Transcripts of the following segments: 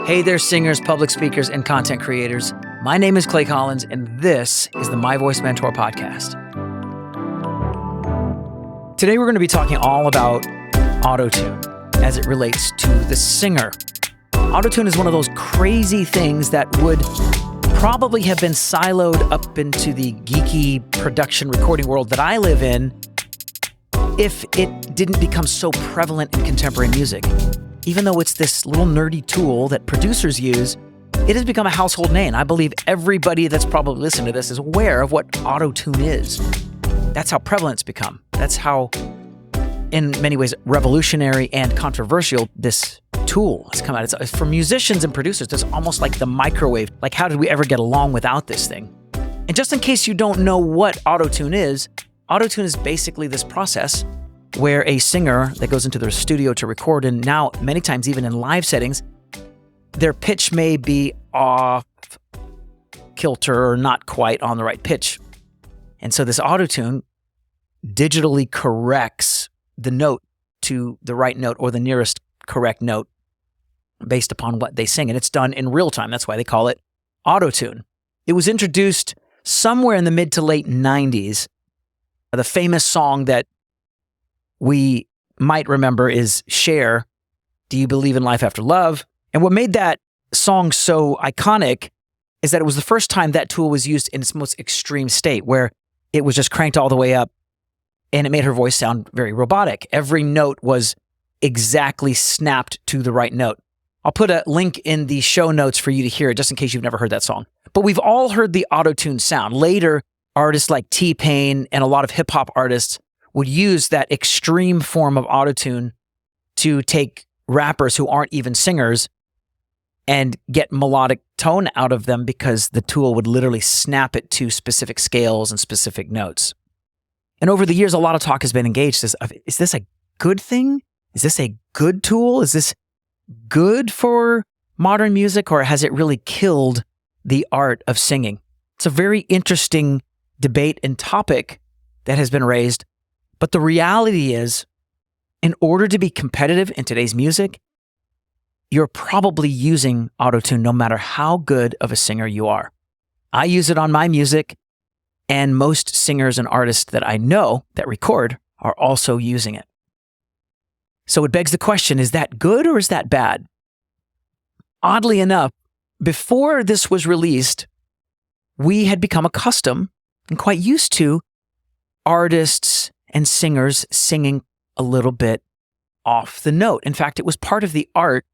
Hey there, singers, public speakers, and content creators. My name is Clay Collins, and this is the My Voice Mentor podcast. Today, we're going to be talking all about Autotune as it relates to the singer. Autotune is one of those crazy things that would probably have been siloed up into the geeky production recording world that I live in if it didn't become so prevalent in contemporary music. Even though it's this little nerdy tool that producers use, it has become a household name. I believe everybody that's probably listening to this is aware of what Autotune is. That's how prevalent it's become. That's how, in many ways, revolutionary and controversial this tool has come out. It's for musicians and producers, it's almost like the microwave. Like, how did we ever get along without this thing? And just in case you don't know what Autotune is basically this process where a singer that goes into their studio to record, and now many times even in live settings, their pitch may be off kilter or not quite on the right pitch. And so this Autotune digitally corrects the note to the right note or the nearest correct note based upon what they sing. And it's done in real time. That's why they call it Autotune. It was introduced somewhere in the mid to late 90s. The famous song that we might remember is Cher, Do You Believe in Life After Love? And what made that song so iconic is that it was the first time that tool was used in its most extreme state, where it was just cranked all the way up and it made her voice sound very robotic. Every note was exactly snapped to the right note. I'll put a link in the show notes for you to hear it, just in case you've never heard that song. But we've all heard the Autotune sound. Later, artists like T-Pain and a lot of hip-hop artists would use that extreme form of Autotune to take rappers who aren't even singers and get melodic tone out of them because the tool would literally snap it to specific scales and specific notes. And over the years, a lot of talk has been engaged as, is this a good thing? Is this a good tool? Is this good for modern music, or has it really killed the art of singing? It's a very interesting debate and topic that has been raised. But the reality is, in order to be competitive in today's music, you're probably using Autotune no matter how good of a singer you are. I use it on my music, and most singers and artists that I know that record are also using it. So it begs the question, is that good or is that bad? Oddly enough, before this was released, we had become accustomed and quite used to artists and singers singing a little bit off the note. In fact, it was part of the art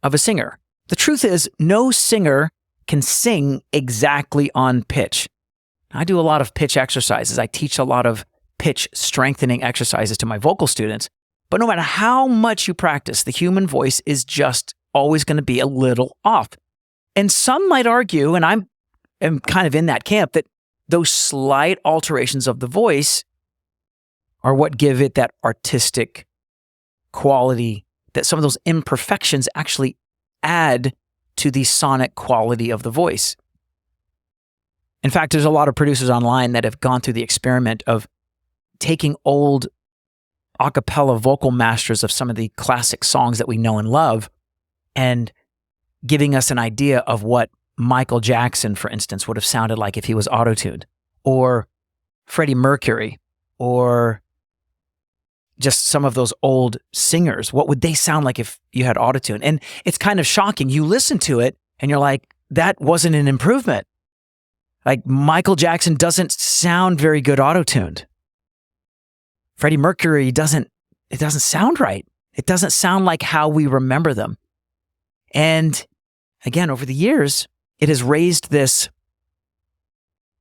of a singer. The truth is, no singer can sing exactly on pitch. I do a lot of pitch exercises. I teach a lot of pitch strengthening exercises to my vocal students. But no matter how much you practice, the human voice is just always going to be a little off. And some might argue, and I'm kind of in that camp, that those slight alterations of the voice are what give it that artistic quality, that some of those imperfections actually add to the sonic quality of the voice. In fact, there's a lot of producers online that have gone through the experiment of taking old a cappella vocal masters of some of the classic songs that we know and love and giving us an idea of what Michael Jackson, for instance, would have sounded like if he was auto-tuned, or Freddie Mercury, or just some of those old singers. What would they sound like if you had autotune? And it's kind of shocking. You listen to it and you're like, that wasn't an improvement. Like, Michael Jackson doesn't sound very good auto-tuned. Freddie Mercury it doesn't sound right. It doesn't sound like how we remember them. And again, over the years, it has raised this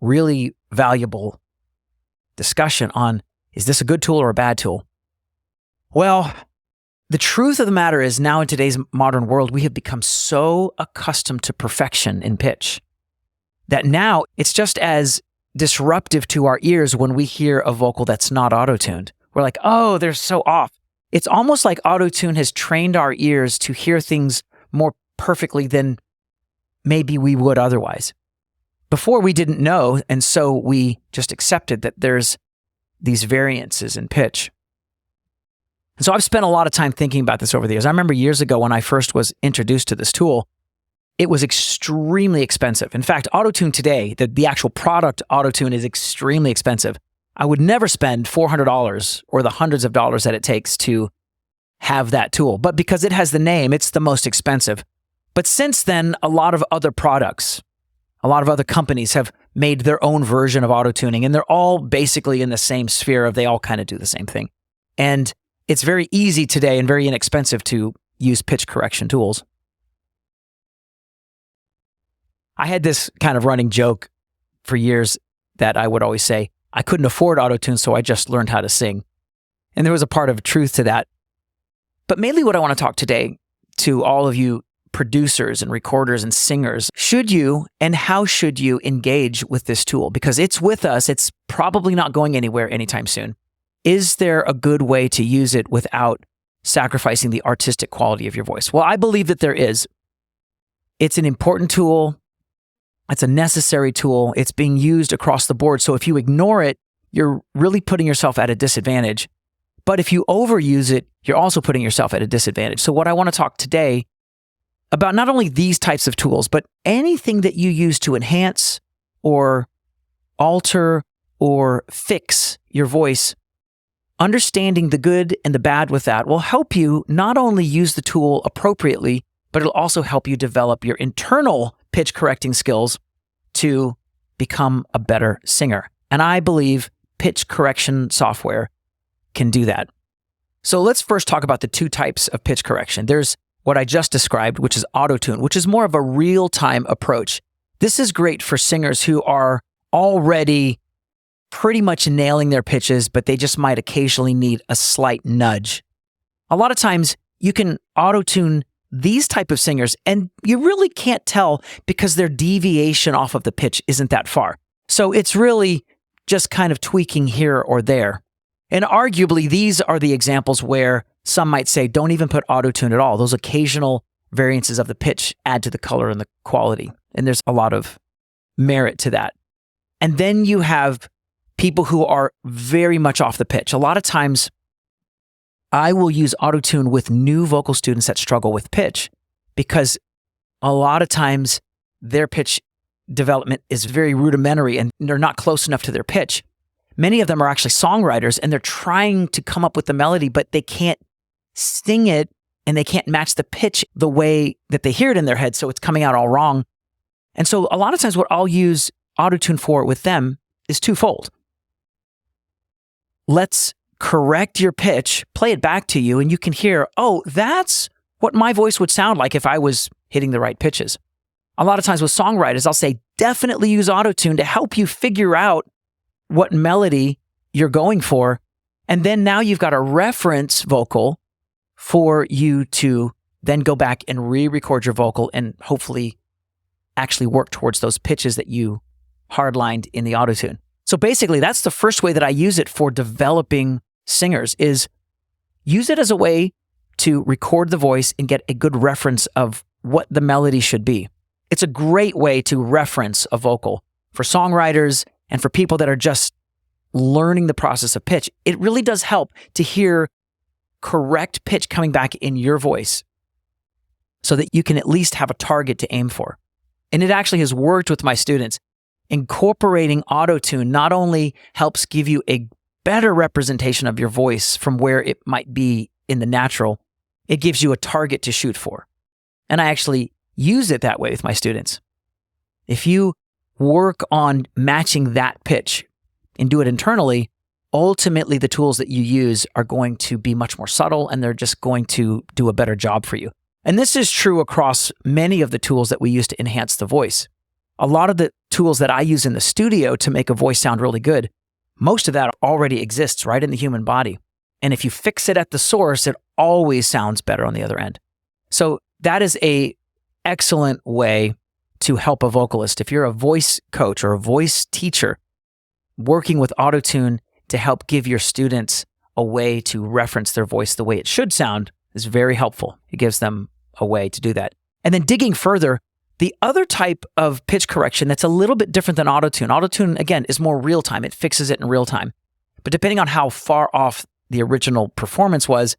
really valuable discussion on, is this a good tool or a bad tool? Well, the truth of the matter is, now in today's modern world, we have become so accustomed to perfection in pitch that now it's just as disruptive to our ears when we hear a vocal that's not auto-tuned. We're like, oh, they're so off. It's almost like auto-tune has trained our ears to hear things more perfectly than maybe we would otherwise. Before, we didn't know, and so we just accepted that there's these variances in pitch. And so I've spent a lot of time thinking about this over the years. I remember years ago when I first was introduced to this tool, it was extremely expensive. In fact, Autotune today, the actual product Autotune is extremely expensive. I would never spend $400 or the hundreds of dollars that it takes to have that tool. But because it has the name, it's the most expensive. But since then, a lot of other products, a lot of other companies have made their own version of auto-tuning, and they're all basically in the same sphere of they all kind of do the same thing. And it's very easy today and very inexpensive to use pitch correction tools. I had this kind of running joke for years that I would always say, I couldn't afford auto-tune, so I just learned how to sing. And there was a part of truth to that. But mainly what I want to talk today to all of you producers and recorders and singers, should you and how should you engage with this tool? Because it's with us. It's probably not going anywhere anytime soon. Is there a good way to use it without sacrificing the artistic quality of your voice? Well, I believe that there is. It's an important tool. It's a necessary tool. It's being used across the board. So if you ignore it, you're really putting yourself at a disadvantage. But if you overuse it, you're also putting yourself at a disadvantage. So what I want to talk today about not only these types of tools, but anything that you use to enhance or alter or fix your voice, understanding the good and the bad with that will help you not only use the tool appropriately, but it'll also help you develop your internal pitch correcting skills to become a better singer. And I believe pitch correction software can do that. So let's first talk about the two types of pitch correction. There's what I just described, which is Autotune, which is more of a real-time approach. This is great for singers who are already pretty much nailing their pitches, but they just might occasionally need a slight nudge. A lot of times you can Autotune these type of singers, and you really can't tell because their deviation off of the pitch isn't that far. So it's really just kind of tweaking here or there. And arguably, these are the examples where some might say, don't even put auto-tune at all. Those occasional variances of the pitch add to the color and the quality. And there's a lot of merit to that. And then you have people who are very much off the pitch. A lot of times, I will use auto-tune with new vocal students that struggle with pitch because a lot of times their pitch development is very rudimentary and they're not close enough to their pitch. Many of them are actually songwriters and they're trying to come up with the melody, but they can't sing it and they can't match the pitch the way that they hear it in their head. So it's coming out all wrong. And so a lot of times what I'll use auto-tune for with them is twofold. Let's correct your pitch, play it back to you, and you can hear, oh, that's what my voice would sound like if I was hitting the right pitches. A lot of times with songwriters, I'll say, definitely use auto-tune to help you figure out what melody you're going for. And then now you've got a reference vocal for you to then go back and re-record your vocal and hopefully actually work towards those pitches that you hardlined in the auto-tune. So basically, that's the first way that I use it for developing singers, is use it as a way to record the voice and get a good reference of what the melody should be. It's a great way to reference a vocal for songwriters and for people that are just learning the process of pitch. It really does help to hear correct pitch coming back in your voice so that you can at least have a target to aim for. And it actually has worked with my students. Incorporating auto-tune not only helps give you a better representation of your voice from where it might be in the natural, it gives you a target to shoot for. And I actually use it that way with my students. If you work on matching that pitch and do it internally, ultimately the tools that you use are going to be much more subtle and they're just going to do a better job for you. And this is true across many of the tools that we use to enhance the voice. A lot of the tools that I use in the studio to make a voice sound really good, most of that already exists right in the human body. And if you fix it at the source, it always sounds better on the other end. So that is an excellent way to help a vocalist. If you're a voice coach or a voice teacher, working with auto-tune to help give your students a way to reference their voice the way it should sound is very helpful. It gives them a way to do that. And then digging further, the other type of pitch correction that's a little bit different than auto-tune. Auto-tune, again, is more real-time. It fixes it in real time. But depending on how far off the original performance was,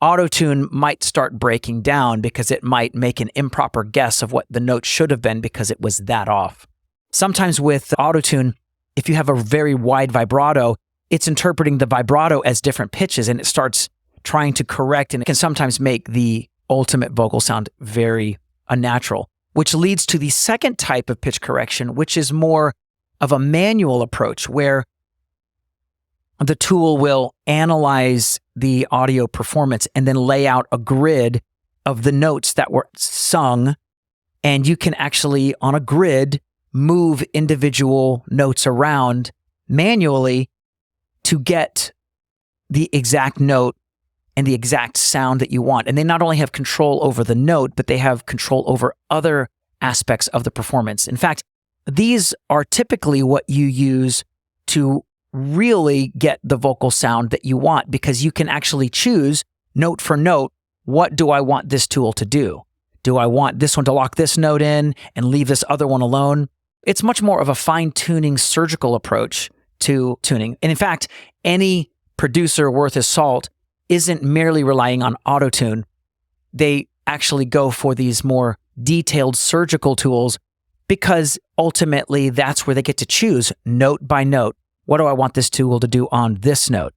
Autotune might start breaking down because it might make an improper guess of what the note should have been because it was that off. Sometimes with Autotune, if you have a very wide vibrato, it's interpreting the vibrato as different pitches and it starts trying to correct, and it can sometimes make the ultimate vocal sound very unnatural, which leads to the second type of pitch correction, which is more of a manual approach where the tool will analyze the audio performance and then lay out a grid of the notes that were sung. And you can actually, on a grid, move individual notes around manually to get the exact note and the exact sound that you want. And they not only have control over the note, but they have control over other aspects of the performance. In fact, these are typically what you use to really get the vocal sound that you want, because you can actually choose note for note, what do I want this tool to do? Do I want this one to lock this note in and leave this other one alone? It's much more of a fine-tuning surgical approach to tuning. And in fact, any producer worth his salt isn't merely relying on Autotune. They actually go for these more detailed surgical tools because ultimately that's where they get to choose note by note. What do I want this tool to do on this note?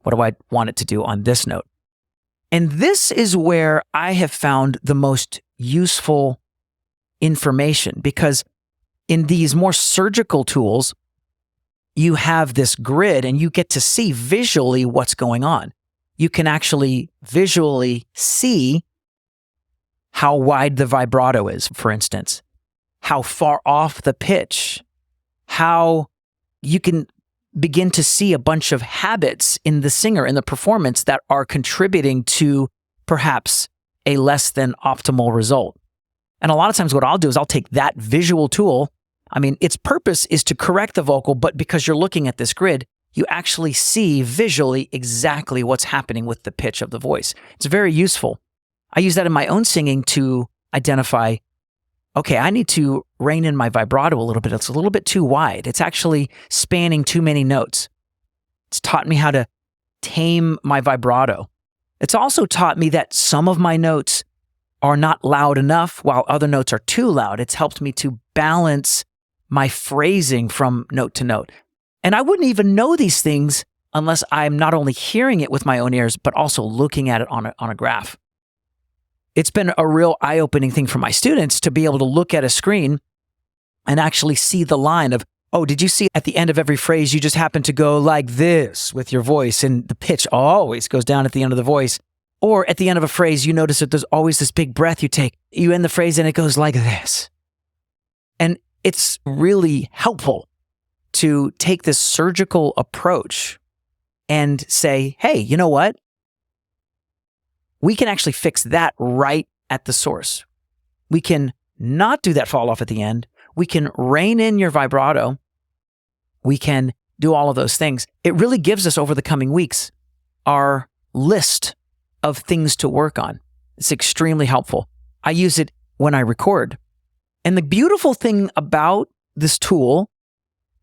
What do I want it to do on this note? And this is where I have found the most useful information, because in these more surgical tools, you have this grid and you get to see visually what's going on. You can actually visually see how wide the vibrato is, for instance, how far off the pitch, how you can begin to see a bunch of habits in the singer, in the performance, that are contributing to perhaps a less than optimal result. And a lot of times what I'll do is I'll take that visual tool. I mean, its purpose is to correct the vocal, but because you're looking at this grid, you actually see visually exactly what's happening with the pitch of the voice. It's very useful. I use that in my own singing to identify, okay, I need to rein in my vibrato a little bit. It's a little bit too wide. It's actually spanning too many notes. It's taught me how to tame my vibrato. It's also taught me that some of my notes are not loud enough while other notes are too loud. It's helped me to balance my phrasing from note to note. And I wouldn't even know these things unless I'm not only hearing it with my own ears, but also looking at it on a graph. It's been a real eye-opening thing for my students to be able to look at a screen and actually see the line of, oh, did you see at the end of every phrase, you just happen to go like this with your voice, and the pitch always goes down at the end of the voice. Or at the end of a phrase, you notice that there's always this big breath you take. You end the phrase and it goes like this. And it's really helpful to take this surgical approach and say, hey, you know what? We can actually fix that right at the source. We can not do that fall off at the end. We can rein in your vibrato. We can do all of those things. It really gives us, over the coming weeks, our list of things to work on. It's extremely helpful. I use it when I record. And the beautiful thing about this tool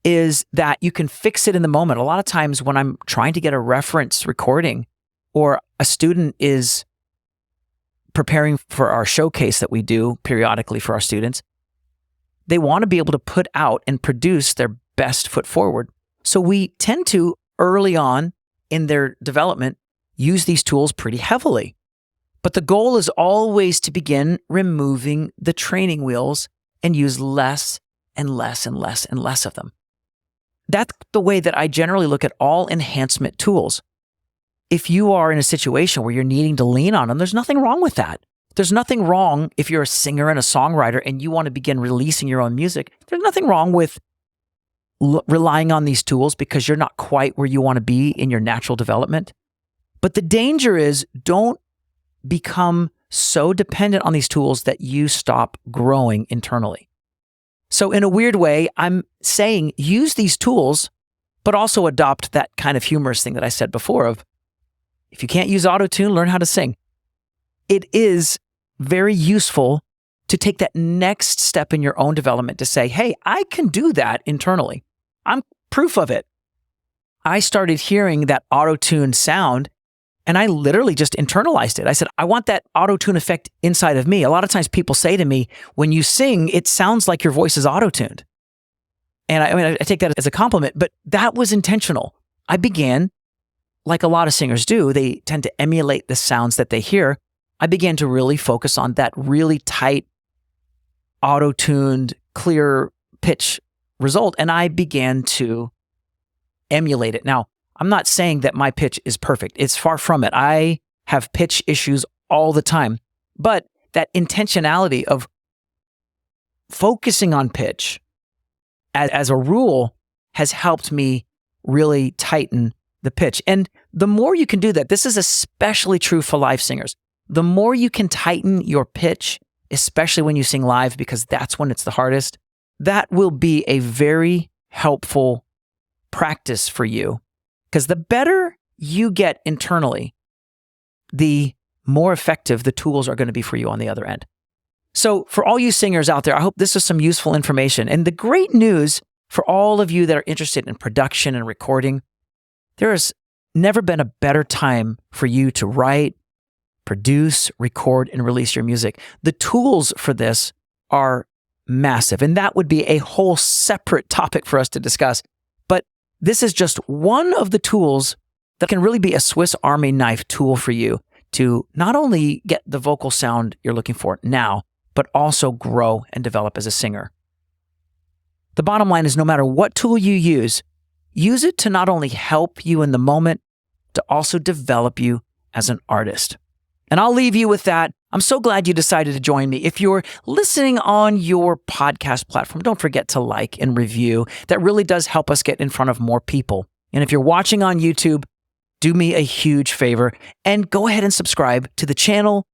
is that you can fix it in the moment. A lot of times when I'm trying to get a reference recording, or a student is preparing for our showcase that we do periodically for our students, they want to be able to put out and produce their best foot forward. So we tend to, early on in their development, use these tools pretty heavily. But the goal is always to begin removing the training wheels and use less and less and less and less of them. That's the way that I generally look at all enhancement tools. If you are in a situation where you're needing to lean on them, there's nothing wrong with that. There's nothing wrong if you're a singer and a songwriter and you want to begin releasing your own music. There's nothing wrong with relying on these tools because you're not quite where you want to be in your natural development. But the danger is, don't become so dependent on these tools that you stop growing internally. So in a weird way, I'm saying use these tools, but also adopt that kind of humorous thing that I said before of, if you can't use Autotune, learn how to sing. It is very useful to take that next step in your own development to say, hey, I can do that internally. I'm proof of it. I started hearing that Autotune sound And I literally just internalized it. I said, I want that auto-tune effect inside of me. A lot of times people say to me, when you sing, it sounds like your voice is auto-tuned. And I take that as a compliment, but that was intentional. I began, like a lot of singers do, they tend to emulate the sounds that they hear. I began to really focus on that really tight, auto-tuned, clear pitch result, and I began to emulate it. Now, I'm not saying that my pitch is perfect. It's far from it. I have pitch issues all the time, but that intentionality of focusing on pitch as a rule has helped me really tighten the pitch. And the more you can do that, this is especially true for live singers. The more you can tighten your pitch, especially when you sing live, because that's when it's the hardest, that will be a very helpful practice for you. Because the better you get internally, the more effective the tools are going to be for you on the other end. So for all you singers out there, I hope this is some useful information. And the great news for all of you that are interested in production and recording, there has never been a better time for you to write, produce, record, and release your music. The tools for this are massive, and that would be a whole separate topic for us to discuss. But this is just one of the tools that can really be a Swiss Army knife tool for you to not only get the vocal sound you're looking for now, but also grow and develop as a singer. The bottom line is no matter what tool you use it to not only help you in the moment, to also develop you as an artist. And I'll leave you with that. I'm so glad you decided to join me. If you're listening on your podcast platform, don't forget to like and review. That really does help us get in front of more people. And if you're watching on YouTube, do me a huge favor and go ahead and subscribe to the channel,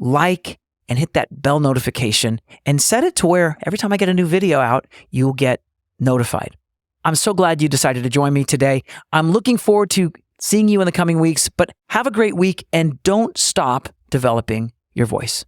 like, and hit that bell notification and set it to where every time I get a new video out, you'll get notified. I'm so glad you decided to join me today. I'm looking forward to seeing you in the coming weeks, but have a great week and don't stop developing your voice.